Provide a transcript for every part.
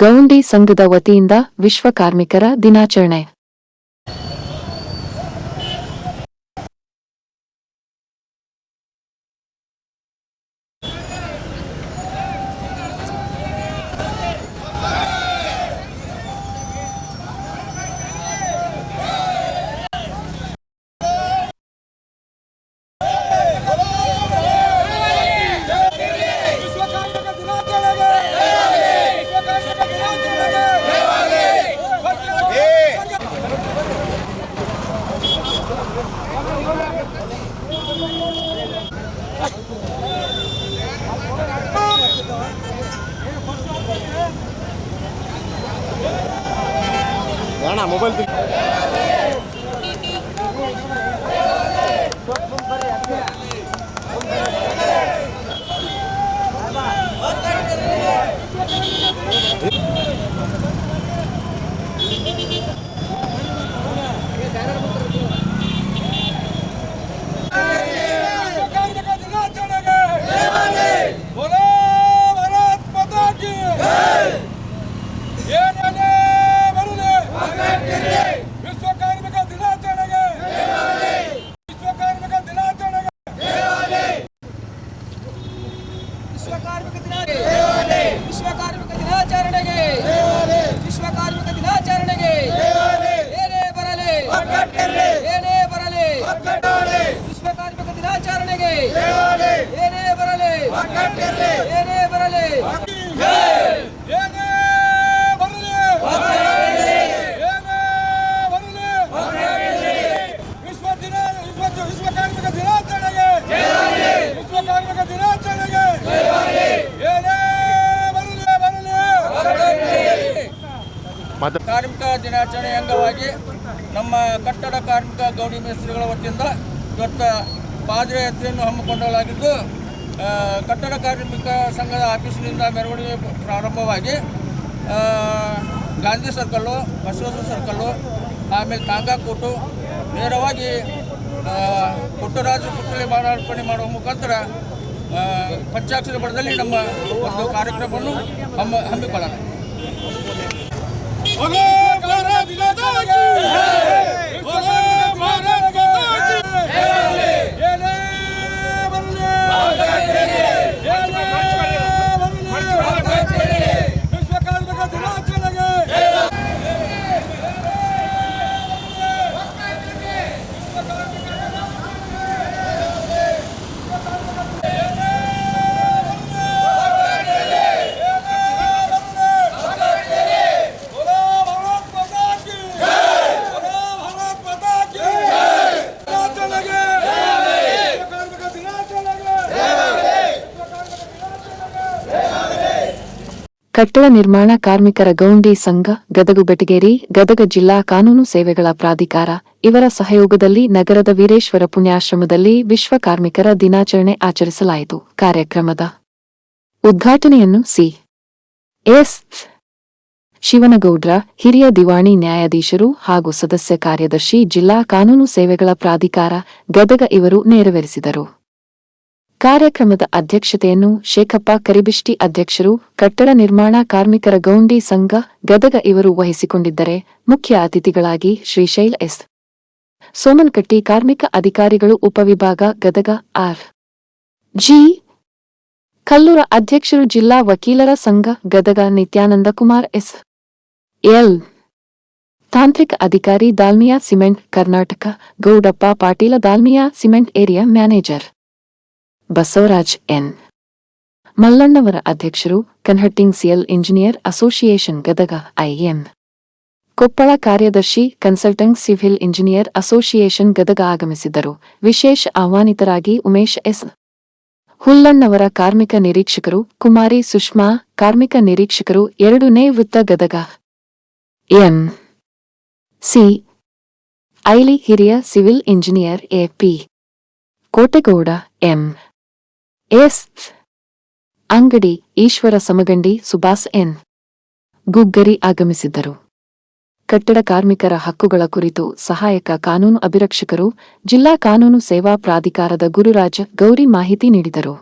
ಗೌಂಡಿ ಸಂಘದ ವತಿಯಿಂದ ವಿಶ್ವ ಕಾರ್ಮಿಕರ ದಿನಾಚರಣೆ. मोबाइल ಕಾರ್ಮಿಕ ದಿನಾಚರಣೆ ಅಂಗವಾಗಿ ನಮ್ಮ ಕಟ್ಟಡ ಕಾರ್ಮಿಕ ಗೌಡಿ ಮೇಸ್ತ್ರಿಗಳ ವತಿಯಿಂದ ಇವತ್ತು ಪಾದಯಾತ್ರೆಯನ್ನು ಹಮ್ಮಿಕೊಳ್ಳಲಾಗಿದ್ದು, ಕಟ್ಟಡ ಕಾರ್ಮಿಕ ಸಂಘದ ಆಫೀಸಿನಿಂದ ಮೆರವಣಿಗೆ ಪ್ರಾರಂಭವಾಗಿ ಗಾಂಧಿ ಸರ್ಕಲ್ಲು, ಬಸವೇಶ್ವರ ಸರ್ಕಲ್ಲು, ಆಮೇಲೆ ತಾಂಗಾಕೋಟು ನೇರವಾಗಿ ಪುಟ್ಟರಾಜ ಪುಟ್ಟಳಿ ಮಾರ್ಪಣೆ ಮಾಡುವ ಮುಖಾಂತರ ಪಂಚಾಕ್ಷರ ಬಡದಲ್ಲಿ ನಮ್ಮ ಒಂದು ಕಾರ್ಯಕ್ರಮವನ್ನು ಹಮ್ಮಿಕೊಳ್ಳಲಾಗಿದೆ. ಕಟ್ಟಡ ನಿರ್ಮಾಣ ಕಾರ್ಮಿಕರ ಗೌಂಡಿ ಸಂಘ, ಗದಗ ಬೆಟಗೇರಿ, ಗದಗ ಜಿಲ್ಲಾ ಕಾನೂನು ಸೇವೆಗಳ ಪ್ರಾಧಿಕಾರ ಇವರ ಸಹಯೋಗದಲ್ಲಿ ನಗರದ ವೀರೇಶ್ವರ ಪುಣ್ಯಾಶ್ರಮದಲ್ಲಿ ವಿಶ್ವ ಕಾರ್ಮಿಕರ ದಿನಾಚರಣೆ ಆಚರಿಸಲಾಯಿತು. ಕಾರ್ಯಕ್ರಮದ ಉದ್ಘಾಟನೆಯನ್ನು ಸಿ.ಎಸ್. ಶಿವನಗೌಡ್ರ, ಹಿರಿಯ ದಿವಾಣಿ ನ್ಯಾಯಾಧೀಶರು ಹಾಗೂ ಸದಸ್ಯ ಕಾರ್ಯದರ್ಶಿ ಜಿಲ್ಲಾ ಕಾನೂನು ಸೇವೆಗಳ ಪ್ರಾಧಿಕಾರ ಗದಗ ಇವರು ನೆರವೇರಿಸಿದರು. ಕಾರ್ಯಕ್ರಮದ ಅಧ್ಯಕ್ಷತೆಯನ್ನು ಶೇಖಪ್ಪ ಕರಿಬಿಷ್ಟಿ ಅಧ್ಯಕ್ಷರು, ಕಟ್ಟಡ ನಿರ್ಮಾಣ ಕಾರ್ಮಿಕರ ಗೌಂಡಿ ಸಂಘ ಗದಗ ಇವರು ವಹಿಸಿಕೊಂಡಿದ್ದರೆ, ಮುಖ್ಯ ಅತಿಥಿಗಳಾಗಿ ಶ್ರೀಶೈಲ್ ಎಸ್. ಸೋಮನಕಟ್ಟಿ ಕಾರ್ಮಿಕ ಅಧಿಕಾರಿಗಳು, ಉಪವಿಭಾಗ ಗದಗ ಆರ್. ಜಿ. ಕಲ್ಲೂರ ಅಧ್ಯಕ್ಷರು, ಜಿಲ್ಲಾ ವಕೀಲರ ಸಂಘ ಗದಗ ನಿತ್ಯಾನಂದ ಕುಮಾರ್ ಎಸ್. ಎಲ್. ತಾಂತ್ರಿಕ ಅಧಿಕಾರಿ, Dalmia cement Karnataka Gowdappa Patil, Dalmia cement area manager Basavaraj N. Mallannavar ಅಧ್ಯಕ್ಷರು, consulting civil engineer association Gadag ಐಎನ್. ಕೊಪ್ಪಳ ಕಾರ್ಯದರ್ಶಿ, consultant civil engineer association Gadag ಆಗಮಿಸಿದ್ದರು. ವಿಶೇಷ ಆಹ್ವಾನಿತರಾಗಿ ಉಮೇಶ್ ಎಸ್. ಹುಲ್ಲಣ್ಣವರ ಕಾರ್ಮಿಕ ನಿರೀಕ್ಷಕರು, ಕುಮಾರಿ ಸುಷ್ಮಾ ಕಾರ್ಮಿಕ ನಿರೀಕ್ಷಕರು 2ನೇ ವೃತ್ತ ಗದಗ ಎಂ. ಸಿ. ಐಲಿ ಹಿರಿಯ civil engineer A P. Kotegowda M. S. Angadi, Eshwara Samagandi, Subhas N. Guggari ಆಗಮಿಸಿದ್ದರು. ಕಟ್ಟಡ ಕಾರ್ಮಿಕರ ಹಕ್ಕುಗಳ ಕುರಿತು ಸಹಾಯಕ ಕಾನೂನು ಅಭಿರಕ್ಷಕರು, ಜಿಲ್ಲಾ ಕಾನೂನು ಸೇವಾ ಪ್ರಾಧಿಕಾರದ ಗುರುರಾಜ ಗೌರಿ ಮಾಹಿತಿ ನೀಡಿದರು.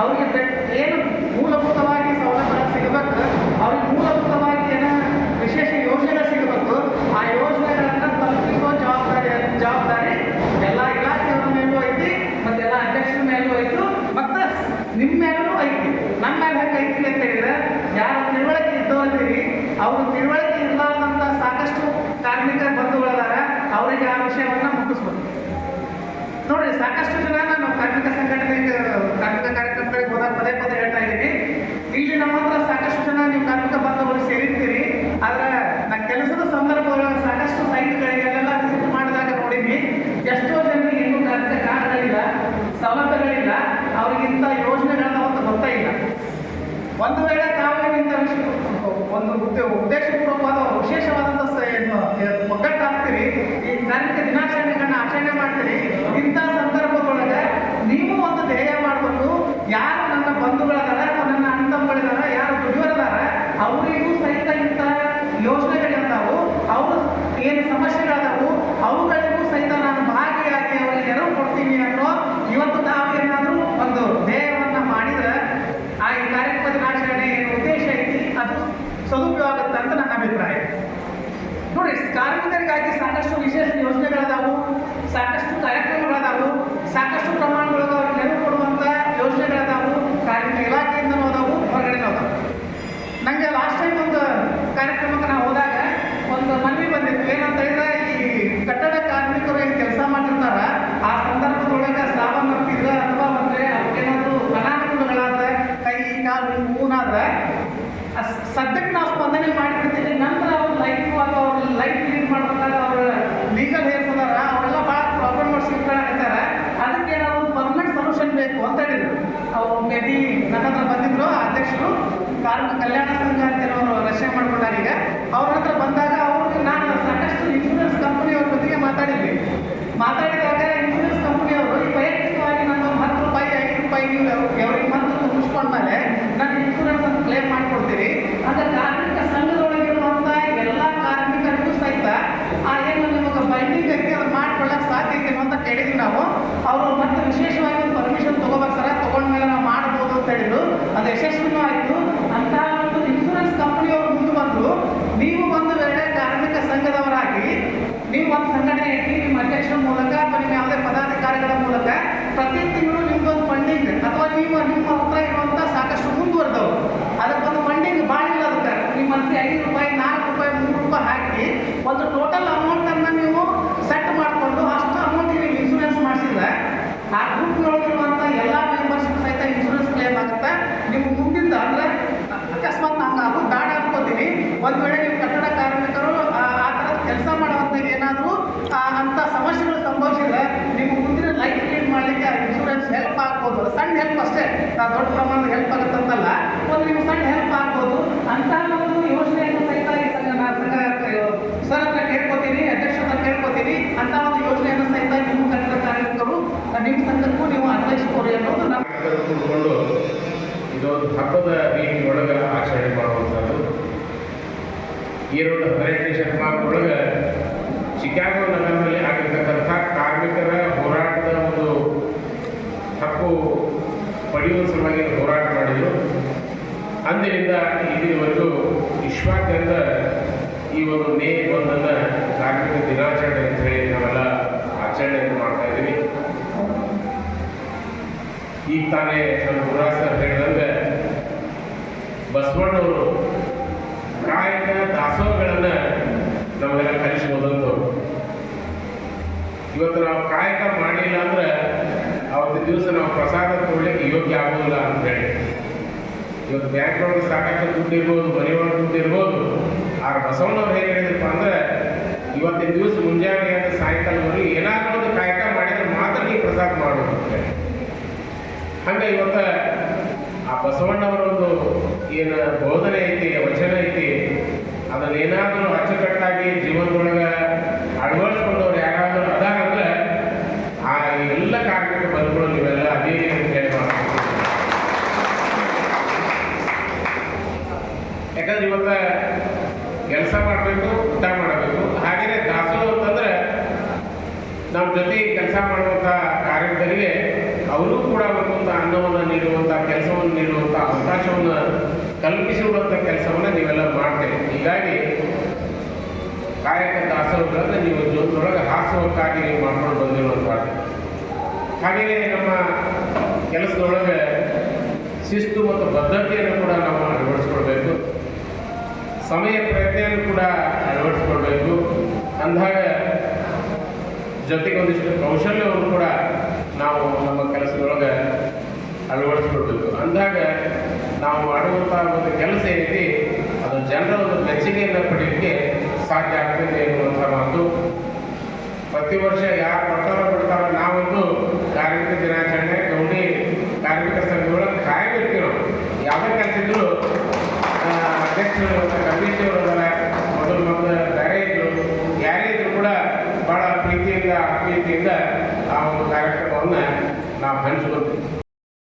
ಅವರಿಗೆ ಏನು ಮೂಲಭೂತವಾಗಿ ಸೌಲಭ್ಯ ಅವರು ತಿಳುವಳಿಕೆ ಇರಲಾರ್ದಂಥ ಸಾಕಷ್ಟು ಕಾರ್ಮಿಕ ಬಂಧುಗಳಿದಾರ, ಅವರಿಗೆ ಆ ವಿಷಯವನ್ನು ಮುಟ್ಟಿಸ್ಬೇಕು. ನೋಡ್ರಿ, ಸಾಕಷ್ಟು ಜನ ನಾನು ಕಾರ್ಮಿಕ ಸಂಘಟನೆಗೆ ಕಾರ್ಮಿಕ ಕಾರ್ಯಕ್ರಮಗಳಿಗೆ ಹೋದಾಗ ಪದೇ ಪದೇ ಹೇಳ್ತಾ ಇದ್ದೀನಿ, ಇಲ್ಲಿ ನಮ್ಮ ಹತ್ರ ಸಾಕಷ್ಟು ಜನ ನೀವು ಕಾರ್ಮಿಕ ಬಂಧುಗಳು ಸೇರಿರ್ತೀರಿ. ಆದ್ರೆ ನಾನು ಕೆಲಸದ ಸಂದರ್ಭದೊಳಗೆ ಸಾಕಷ್ಟು ಸೈಟ್ಗಳಿಗೆಲ್ಲ ವಿಸಿಟ್ ಮಾಡಿದಾಗ ನೋಡಿದ್ವಿ, ಎಷ್ಟೋ ಜನರಿಗೆ ಇನ್ನೂ ಕಾರ್ಮಿಕ ಕಾರ್ಡ್ಗಳಿಲ್ಲ, ಸೌಲಭ್ಯಗಳಿಲ್ಲ, ಅವ್ರಿಗಿಂತ ಯೋಜನೆಗಳನ್ನ ಒಂದು ಗೊತ್ತೇ ಇಲ್ಲ. ಒಂದು ವೇಳೆ ತಾವೇನಿಂದ ಒಂದು ಉದ್ದೇಶಪೂರ್ವಕವಾದ ವಿಶೇಷವಾದಂಥ ಒಗ್ಗಟ್ಟಾಗ್ತೀರಿ, ಈ ಕಾರ್ಮಿಕ ದಿನಾಚರಣೆಗಳನ್ನ ಆಚರಣೆ ಮಾಡ್ತೀರಿ. ಇಂಥ ಸಂದರ್ಭದೊಳಗೆ ನೀವು ಒಂದು ಧ್ಯೇಯ ಮಾಡಬೇಕು, ಯಾರು ನನ್ನ ಬಂಧುಗಳದಾರ ಅಥವಾ ನನ್ನ ಅಣ್ಣ ತಮ್ಮಗಳಿದಾರ, ಯಾರು ದುಡಿಯೋರದಾರ, ಅವರಿಗೂ ಸಹಿತ ಇಂಥ ಯೋಜನೆಗಳಿರ್ತಾವು, ಅವರು ಏನು ಸಮಸ್ಯೆಗಳದಾವು ಅವುಗಳಿಗೂ ಸಹಿತ ನಾನು ಭಾಗಿಯಾಗಿ ಅವರಿಗೆ ನೆರವು ಕೊಡ್ತೀನಿ ಅನ್ನೋ ಇವತ್ತು ತಾವೇನಾದರೂ ಒಂದು ಧ್ಯೇಯವನ್ನು ಮಾಡಿದ್ರೆ ಆ ಈ ಕಾರ್ಯಕ್ರಮ ದಿನಾಚರಣೆ ಏನು ಉದ್ದೇಶ ಐತಿ ಅದು ಸದುಪಯೋಗ ಆಗುತ್ತೆ ಅಂತ ನನ್ನ ಅಭಿಪ್ರಾಯ. ನೋಡಿ, ಕಾರ್ಮಿಕರಿಗಾಗಿ ಸಾಕಷ್ಟು ವಿಶೇಷ ಯೋಜನೆಗಳದಾವು, ಸಾಕಷ್ಟು ಕಾರ್ಯಕ್ರಮಗಳದಾವು, ಸಾಕಷ್ಟು ಪ್ರಮಾಣದೊಳಗೆ ಅವ್ರಿಗೆ ನೆರವು ಕೊಡುವಂಥ ಯೋಜನೆಗಳದಾವು, ಕಾರ್ಮಿಕ ಇಲಾಖೆಯಿಂದನೂ ಅದಾವು, ಹೊರಗಡೆನೂ ಅದಾವು. ನನಗೆ ಲಾಸ್ಟ್ ಟೈಮ್ ಒಂದು ಕಾರ್ಯಕ್ರಮಕ್ಕೆ ನಾವು ಹೋದಾಗ ಒಂದು ಮನವಿ ಬಂದಿತ್ತು. ಏನಂತ ಹೇಳಿದ್ರೆ, ಈ ಕಟ್ಟಡ ಕಾರ್ಮಿಕರು ಏನು ಕೆಲಸ ಮಾಡಿರ್ತಾರ ಆ ಸಂದರ್ಭದೊಳಗೆ ಸಾವನ್ನಪ್ಪಿದ್ರೆ ಅಥವಾ ಅಂದರೆ ಏನಾದರೂ ಅನಾನುಕೂಲಗಳಾದ್ರೆ, ಕೈ ಕಾಲು ಊನಾದ್ರೆ ಸದ್ಯಕ್ಕೆ ನಾವು ಸ್ಪಂದನೆ ಮಾಡಿಬಿಡ್ತೀವಿ. ನಂತರ ಅವ್ರ ಲೈಫ್ ಅಥವಾ ಅವ್ರ ಲೈಫ್ ಲೀಡ್ ಮಾಡ್ಬೇಕಾದ್ರೆ ಅವ್ರ ಲೀಗಲ್ ಹೇರ್ಸ್ ಅದಾರ, ಅವರೆಲ್ಲ ಭಾಳ ಪ್ರಾಬ್ಲಮ್ಗಳು ಸಿಗ್ತಾರೆ. ಅದಕ್ಕೆ ಏನಾದ್ರು ಪರ್ಮನೆಂಟ್ ಸೊಲ್ಯೂಷನ್ ಬೇಕು ಅಂತ ಹೇಳಿದ್ರು. ಅವರು ಮೇ ಬಿ ನನ್ನ ಹತ್ರ ಬಂದಿದ್ರು ಅಧ್ಯಕ್ಷರು, ಕಾರ್ಮಿಕ ಕಲ್ಯಾಣ ಸಂಘ ಅಂತ ಅವರು ರಚನೆ ಮಾಡ್ಕೊಂಡಾರ. ಈಗ ಅವ್ರ ಹತ್ರ ಬಂದಾಗ ಅವ್ರಿಗೆ ನಾನು ಸಾಕಷ್ಟು ಇನ್ಶೂರೆನ್ಸ್ ಕಂಪನಿಯವ್ರ ಜೊತೆಗೆ ಮಾತಾಡಿದಾಗ ಇನ್ಶೂರೆನ್ಸ್ ಕಂಪನಿಯವರು ಈ ವೈಯಕ್ತಿಕವಾಗಿ ನಾನು ₹10 ₹5 ನೀವು ಅವ್ರಿಗೆ ಮತ್ತೆ ಮುಗಿಸ್ಕೊಂಡ್ಮೇಲೆ ನಾನು ಇನ್ಶೂರೆನ್ಸ್ ಅಂತ ಕ್ಲೇಮ್ ಮಾಡಿಕೊಡ್ತೀರಿ. ಅಂದರೆ ಕಾರ್ಮಿಕ ಸಂಘದೊಳಗಿರುವಂಥ ಎಲ್ಲ ಕಾರ್ಮಿಕರಿಗೂ ಸಹಿತ ಆ ಏನು ನಿಮಗೆ ಬೈಂಡಿಂಗ್ ಐತಿ ಅದು ಮಾಡ್ಕೊಳ್ಳೋಕೆ ಸಾಧ್ಯ ಐತಿ ಅಂತ ಕೇಳಿದ್ವಿ ನಾವು. ಅವರು ಮತ್ತೆ ವಿಶೇಷವಾಗಿ ಒಂದು ಪರ್ಮಿಷನ್ ತೊಗೋಬೇಕು ಸರ, ತೊಗೊಂಡ್ಮೇಲೆ ನಾವು ಮಾಡ್ಬೋದು ಅಂತ ಹೇಳಿದ್ರು. ಅದು ಯಶಸ್ವಿನೂ ಆಯಿತು. ಅಂತ ಒಂದು ಇನ್ಶೂರೆನ್ಸ್ ಕಂಪನಿಯವರು ಮುಂದೆ ಬಂದು, ನೀವು ಒಂದು ವೇಳೆ ಕಾರ್ಮಿಕ ಸಂಘದವರಾಗಿ ನೀವು ಒಂದು ಸಂಘಟನೆ ಇಟ್ಟು ನಿಮ್ಮ ಅಧ್ಯಕ್ಷರ ಮೂಲಕ ಅಥವಾ ನಿಮ್ಮ ಯಾವುದೇ ಪದಾಧಿಕಾರಿಗಳ ಮೂಲಕ ಪ್ರತಿ ತಿಂಗಳು ನಿಮ್ದೊಂದು ಫಂಡಿಂಗ್ ಅಥವಾ ನಿಮ್ಮ ಹತ್ರ ಇರುವಂಥ ಸಾಕಷ್ಟು ಮುಂದುವರೆದವು ಅದಕ್ಕೊಂದು ಫಂಡಿಂಗ್ ಭಾಳ ಇಲ್ಲ. ಅದಕ್ಕೆ ನಿಮ್ಮ ಮಂತ್ಲಿ ₹5 ₹4 ₹3 ಹಾಕಿ ಒಂದು ಟೋಟಲ್ ಅಮೌಂಟನ್ನು ನೀವು ಸೆಟ್ ಮಾಡಿಕೊಂಡು ಅಷ್ಟು ಅಮೌಂಟಿಗೆ ನೀವು ಇನ್ಶೂರೆನ್ಸ್ ಮಾಡಿಸಿದ್ರೆ ಆ ಗ್ರೂಪ್ನೊಳಗಿರುವಂಥ ಎಲ್ಲ ಮೆಂಬರ್ಸ್ ಸಹಿತ ಇನ್ಶೂರೆನ್ಸ್ ಕ್ಲೇಮ್ ಆಗುತ್ತೆ. ನೀವು ಮುಂದಿಂದ ಅಂದರೆ ಅಕಸ್ಮಾತ್ ನಂಗೆ ಅದು ಬೇಡ ಅನ್ಕೋತೀನಿ, ಒಂದು ವೇಳೆ ನೀವು ಕಟ್ಟಡ ಕಾರ್ಮಿಕರು ಆ ಥರದ ಕೆಲಸ ಮಾಡುವಂಥ ಏನಾದರೂ ಅಂಥ ಸಮಸ್ಯೆಗಳು ಸಂಭವಿಸಿದ್ರೆ ನಿಮ್ಮ ಮುಂದಿನ ಲೈಫ್ ಲೀಡ್ ಮಾಡಲಿಕ್ಕೆ ಇನ್ಶೂರೆನ್ಸ್ ಹೆಲ್ಪ್ ಆಗ್ಬೋದು. ಸಣ್ಣ ಹೆಲ್ಪ್ ಅಷ್ಟೇ, ದೊಡ್ಡ ಪ್ರಮಾಣದ ಹೆಲ್ಪ್ ಆಗುತ್ತಂತಲ್ಲ, ಒಂದು ನೀವು ಸಣ್ಣ ಹೆಲ್ಪ್ ಆಗ್ಬೋದು. ಅಂತ ಒಂದು ಯೋಜನೆಯನ್ನು ಸಹಿತ ಈ ಸರ್ ಹತ್ರ ಕೇಳ್ಕೊತೀನಿ, ಅಧ್ಯಕ್ಷ ಹತ್ರ ಕೇಳ್ಕೊತೀನಿ. ಅಂತ ಒಂದು ಯೋಜನೆಯನ್ನು ಸಹಿತ ನಿಮ್ಮ ಕಟ್ಟಡ ಕಾರ್ಮಿಕರು ನಿಮ್ಮ ಸಂಘಕ್ಕೂ ನೀವು ಅನ್ವಯಿಸ್ಕೊಡಿ ಅನ್ನೋದು ನಮ್ಮ ಕೂತ್ಕೊಂಡು ಇದೊಂದು ಹಬ್ಬದ ರೀತಿ ಒಳಗೆ ಆಚರಣೆ ಮಾಡುವಂಥದ್ದು. 18ನೇ ಶತಮಾನದೊಳಗೆ ಚಿಕಾಗೋ ನಗರದಲ್ಲಿ ಆಗಿರ್ತಕ್ಕಂಥ ಕಾರ್ಮಿಕರ ಹೋರಾಟದ ಒಂದು ಹಕ್ಕು ಪಡೆಯುವ ಸಲುವಾಗಿ ಹೋರಾಟ ಮಾಡಿದರು. ಅಂದಿನಿಂದ ಇಲ್ಲಿವರೆಗೂ ವಿಶ್ವಾದ್ಯಂತ ಈ ಒಂದು ಮೇ 1 ಕಾರ್ಮಿಕ ದಿನಾಚರಣೆ ಅಂತ ಹೇಳಿ ನಾವೆಲ್ಲ ಆಚರಣೆಯನ್ನು ಮಾಡ್ತಾ ಇದ್ದೀವಿ. ಈಗ ತಾನೇ ನಮ್ಮ ಗುರುರಾಜ್ ಸರ್ ಹೇಳಿದಂಗೆ ಬಸವಣ್ಣವರು ಕಾಯಕ ದಾಸೋಹಗಳನ್ನು ನಮಗೆಲ್ಲ ಕಲಿಸ್ಬೋದಂಥವ್ರು. ಇವತ್ತು ನಾವು ಕಾಯಕ ಮಾಡಲಿಲ್ಲ ಅಂದ್ರೆ ಅವತ್ತಿನ ದಿವಸ ನಾವು ಪ್ರಸಾದ ತೊಗೊಳ್ಳಿಕ್ಕೆ ಯೋಗ್ಯ ಆಗೋದಿಲ್ಲ ಅಂತ ಹೇಳಿ. ಇವತ್ತು ಬ್ಯಾಂಕ್ನೊಳಗೆ ಸಾಕಷ್ಟು ದುಡ್ಡು ಇರ್ಬೋದು, ಮನೆಯೊಳಗೆ ದುಡ್ಡು ಇರ್ಬೋದು. ಆಗ ಬಸವಣ್ಣವ್ರು ಹೇಗೆ ಹೇಳಿದ್ರಪ್ಪ ಅಂದ್ರೆ, ಇವತ್ತಿನ ದಿವಸ ಮುಂಜಾನೆ ಅಂತ ಸಾಯಂಕಾಲವರೆಗೂ ಏನಾದರೂ ಒಂದು ಕಾಯಕ ಮಾಡಿದ್ರೆ ಮಾತ್ರ ನೀವು ಪ್ರಸಾದ ಮಾಡೋದು ಅಂತ ಹೇಳಿ. ಹಂಗೆ ಇವತ್ತು ಆ ಬಸವಣ್ಣವರೊಂದು ಏನು ಬೋಧನೆ ಐತಿ, ವಚನ ಐತಿ, ಅದನ್ನೇನಾದರೂ ಅಚ್ಚುಕಟ್ಟಾಗಿ ಜೀವನದೊಳಗೆ ಅಳವಡಿಸ್ಕೊಂಡವ್ರು ಯಾರಾದರೂ ಅದಾಗಂದ್ರೆ ಆ ಎಲ್ಲ ಕಾರ್ಮಿಕ ಬಂಧುಗಳು ನೀವೆಲ್ಲ ಅದೇ ಅಂತ ಹೇಳಿ ಮಾಡ್ತೀವಿ. ಯಾಕಂದ್ರೆ ಇವತ್ತು ಕೆಲಸ ಮಾಡಬೇಕು, ಊಟ ಮಾಡಬೇಕು. ಹಾಗೆಯೇ ದಾಸೋಹ ಅಂತಂದ್ರೆ ನಮ್ಮ ಜೊತೆ ಕೆಲಸ ಮಾಡುವಂಥ ಕಾರ್ಮಿಕರಿಗೆ ಅವರು ಕೂಡ ಬರುವಂಥ ಅನ್ನವನ್ನು ನೀಡುವಂಥ, ಕೆಲಸವನ್ನು ನೀಡುವಂಥ ಅವಕಾಶವನ್ನು ಕಲ್ಪಿಸಿರುವಂಥ ಕೆಲಸವನ್ನು ನೀವೆಲ್ಲ ಮಾಡ್ತೇವೆ. ಹೀಗಾಗಿ ಕಾಯಕ ದಾಸೋಹಗಳನ್ನು ನೀವು ಜೀವನದೊಳಗೆ ಹಾಸುವಕ್ಕಾಗಿ ನೀವು ಮಾಡ್ಕೊಂಡು ಬಂದಿರುವಂಥದ್ದು. ಹಾಗೆಯೇ ನಮ್ಮ ಕೆಲಸದೊಳಗೆ ಶಿಸ್ತು ಮತ್ತು ಬದ್ಧತೆಯನ್ನು ಕೂಡ ನಾವು ಅಳವಡಿಸ್ಕೊಳ್ಬೇಕು. ಸಮಯ ಪ್ರಜ್ಞೆಯನ್ನು ಕೂಡ ಅಳವಡಿಸ್ಕೊಳ್ಬೇಕು. ಅಂದಾಗ ಜೊತೆಗೆ ಒಂದಿಷ್ಟು ಕೌಶಲ್ಯವನ್ನು ಕೂಡ ನಾವು ನಮ್ಮ ಕೆಲಸದೊಳಗೆ ಅಳವಡಿಸ್ಕೊಳ್ಬೇಕು. ಅಂದಾಗ ನಾವು ಮಾಡುವಂಥ ಒಂದು ಕೆಲಸ ಏನೈತಿ ಅದು ಜನರ ಒಂದು ಮೆಚ್ಚುಗೆಯನ್ನು ಪಡೆಯಲಿಕ್ಕೆ ಸಾಧ್ಯ ಆಗ್ತದೆ ಎನ್ನುವಂಥ ಮಾತು. ಪ್ರತಿ ವರ್ಷ ಯಾರು ಬರ್ತಾರೋ ನಾವೊಂದು ಕಾರ್ಮಿಕ ದಿನಾಚರಣೆ ಗೌಡಿ ಕಾರ್ಮಿಕ ಸಂಘದೊಳಗೆ ಕಾಯಂ ಇರ್ತೀವಿ. ನಾವು ಯಾವುದೇ ಕೆಲಸ ಇದ್ದರೂ ಅಧ್ಯಕ್ಷರು ಕಮಿಟಿಯವರು ಮೊದಲು ಬೇರೆ ಇದ್ದರು, ಯಾರೇ ಇದ್ದರೂ ಕೂಡ ಭಾಳ ಪ್ರೀತಿಯಿಂದ ಆತ್ಮೀಯತೆಯಿಂದ ಆ ಒಂದು ಕಾರ್ಯಕ್ರಮವನ್ನು ನಾವು ಹಂಚ್ಕೊಳ್ತೀವಿ.